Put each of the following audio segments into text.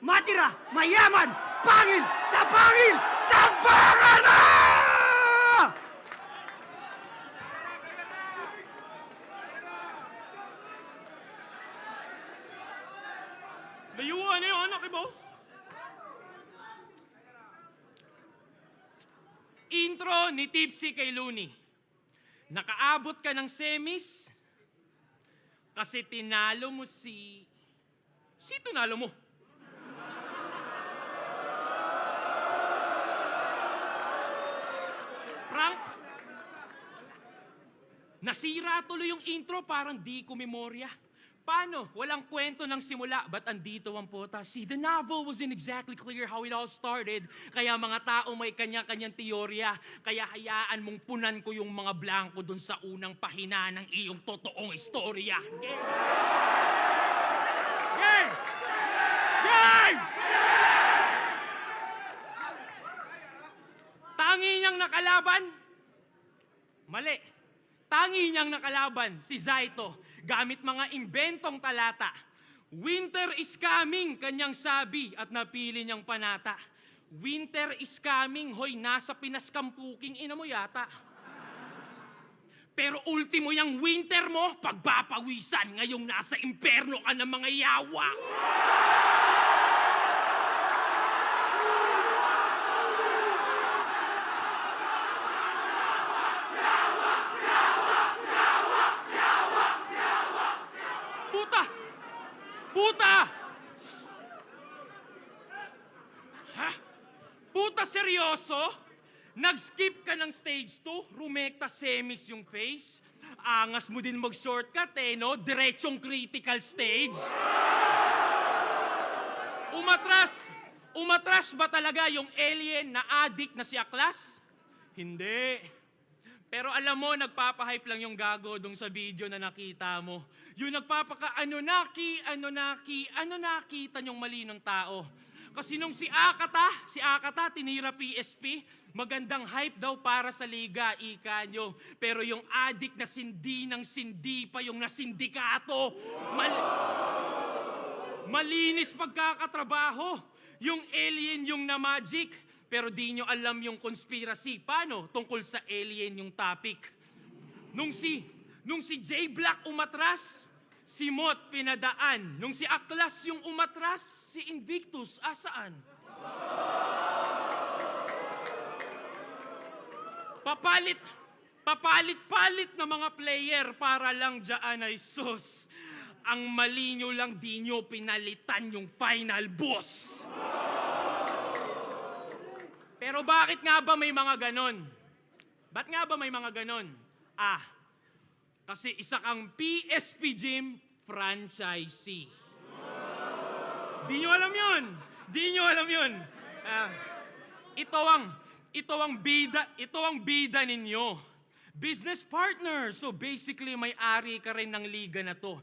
matira, mayaman, pangil, sa bangana! Layuan na yung anak, iba? Intro ni Tipsy kay Looney. Nakaabot ka ng semis kasi tinalo mo si... Si tinalo mo? Frank? Nasira tuloy yung intro, parang di ko memorya. Paano? Walang kwento ng simula, ba't andito ang pota? See, the novel wasn't exactly clear how it all started, kaya mga tao may kanya-kanyang teorya, kaya hayaan mong punan ko yung mga blanco dun sa unang pahina ng iyong totoong istorya. Game! Game! Game! Tangi niyang nakalaban? Mali. Tangi niyang nakalaban, si Zaito, gamit mga imbentong talata. Winter is coming, kanyang sabi at napili niyang panata. Winter is coming, hoy, nasa Pinas Kampuking ina mo yata. Pero ultimo yung winter mo, pagpapawisan, ngayong nasa imperno ka ng mga yawa. Puta! Ha? Puta, seryoso? Nag-skip ka ng stage 2, rumekta semis yung face. Angas mo din mag-shortcut no? Diretsong critical stage. Umatras ba talaga yung alien na addict na si Aklas? Hindi. Pero alam mo, nagpapahype lang yung gago dong sa video na nakita mo. Yung ano nakita niyong mali ng tao. Kasi nung si Akata tinira PSP, magandang hype daw para sa liga, ika nyo. Pero yung addict na sindi ng sindi pa yung nasindikato. Malinis pagkakatrabaho. Yung alien yung na magic. Pero di nyo alam yung conspiracy. Paano? Tungkol sa alien yung topic. Nung si J Black umatras, si Mot pinadaan. Nung si Aklas yung umatras, si Invictus asaan? Papalit na mga player para lang dyan ay sus. Ang mali nyo lang di nyo pinalitan yung final boss. Pero bakit nga ba may mga ganon? Ba't nga ba may mga ganon? Kasi isa kang PSP Gym franchisee. Di nyo alam yun. Ito ang bida ninyo. Business partner. So basically, may-ari ka rin ng liga na to.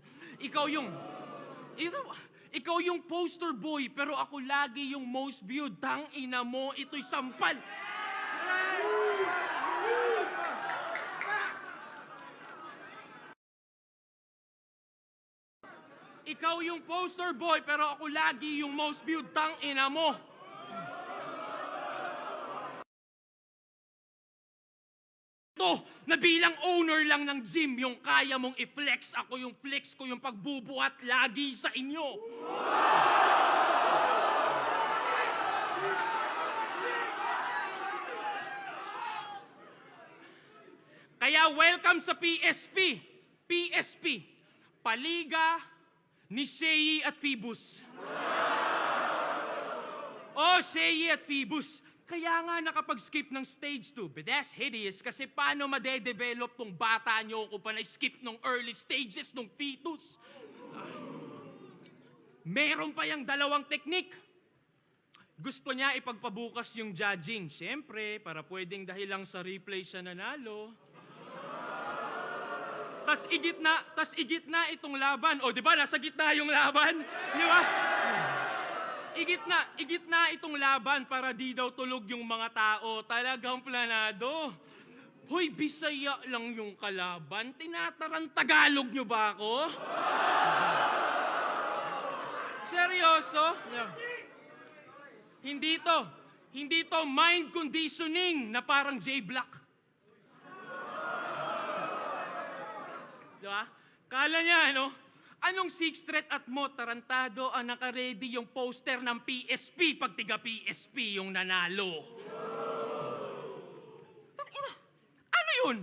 Ikaw yung poster boy, pero ako lagi yung most viewed. Tangina mo, ito'y sampal. Ikaw yung poster boy, pero ako lagi yung most viewed. Tangina mo. Na bilang owner lang ng gym, yung kaya mong i-flex, ako yung flex ko, yung pagbubuhat lagi sa inyo. Kaya welcome sa PSP. PSP, Paliga ni Shei at Phoebus. Shei at Phoebus. Kaya nga nakapag-skip ng stage 2. But that's hideous kasi paano madedevelop tong bata nyo kung pa na-skip ng early stages ng fetus? Meron pa yung dalawang teknik. Gusto niya ipagpabukas yung judging. Siyempre, para pwedeng dahilang sa replay siya nanalo. Tas igit na itong laban. O, di ba? Nasa gitna yung laban. Di ba? Igit na itong laban para di daw tulog yung mga tao. Talagang planado. Hoy, Bisaya lang yung kalaban. Tinatarang Tagalog nyo ba ako? Seryoso? Yeah. Hindi to mind conditioning na parang J-Block. Diba? Kala niya, ano? Anong Sixth Street at mo, tarantado ang naka-ready yung poster ng PSP pag tiga PSP yung nanalo. Tangina, ano yun?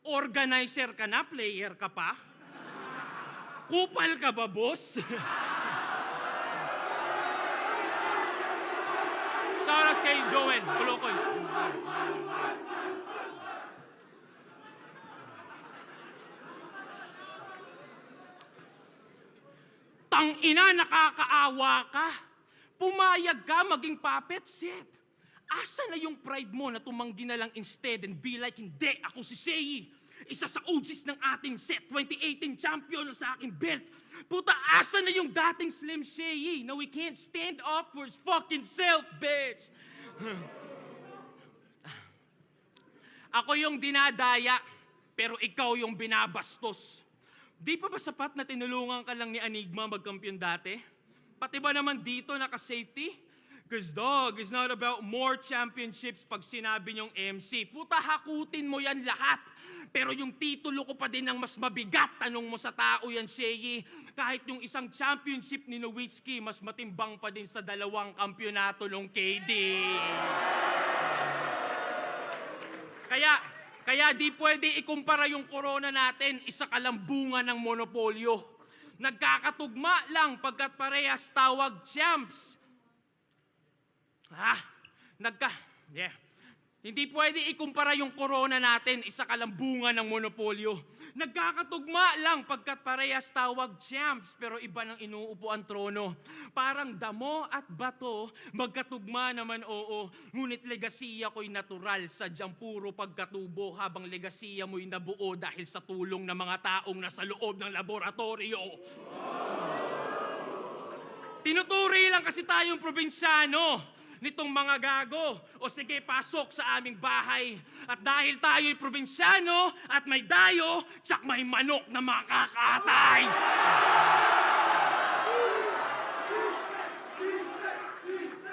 Organizer ka na, player ka pa? Kupal ka ba, boss? Saras kay Joel, Tulokoy. Tangina, nakakaawa ka. Pumayag ka maging puppet set. Asa na yung pride mo na tumanggi na lang instead and be like, hindi, ako si Seiyi. Isa sa OGs ng ating set, 2018 champion na sa aking belt. Puta, asa na yung dating Slim Seiyi na we can't stand up for his fucking self, bitch. Ako yung dinadaya, pero ikaw yung binabastos. Di pa ba sapat na tinulungan ka lang ni Enigma magkampiyon dati? Pati ba naman dito naka-safety? Cause dog, it's not about more championships pag sinabi niyong MC. Puta, hakutin mo yan lahat. Pero yung titulo ko pa din ang mas mabigat. Tanong mo sa tao yan, Seiyi. Kahit yung isang championship ni Nowitzki, mas matimbang pa din sa 2 kampyonato ng KD. Kaya di pwede ikumpara yung corona natin, isa kalambungan ng monopolyo. Nagkakatugma lang pagkat parehas tawag champs. Hindi pwede ikumpara yung corona natin, isa kalambungan ng monopolyo. Nagkakatugma lang pagkat parehas tawag champs, pero iba ng inuupo ang trono. Parang damo at bato, magkatugma naman oo. Ngunit legasiya ko'y natural, sadyang puro pagkatubo, habang legasiya mo'y nabuo dahil sa tulong ng mga taong nasa loob ng laboratorio. Tinuturi lang kasi tayong probinsyano nitong mga gago. O sige, pasok sa aming bahay. At dahil tayo'y probinsyano at may dayo, tsak may manok na makakatay.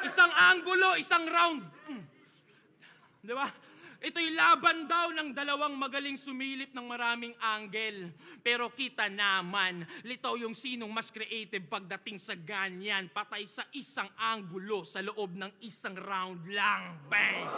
Isang anggulo, isang round. Di ba? Ito'y laban daw ng 2 magaling sumilip ng maraming angle. Pero kita naman, litaw yung sinong mas creative pagdating sa ganyan. Patay sa isang anggulo sa loob ng isang round lang. Bang!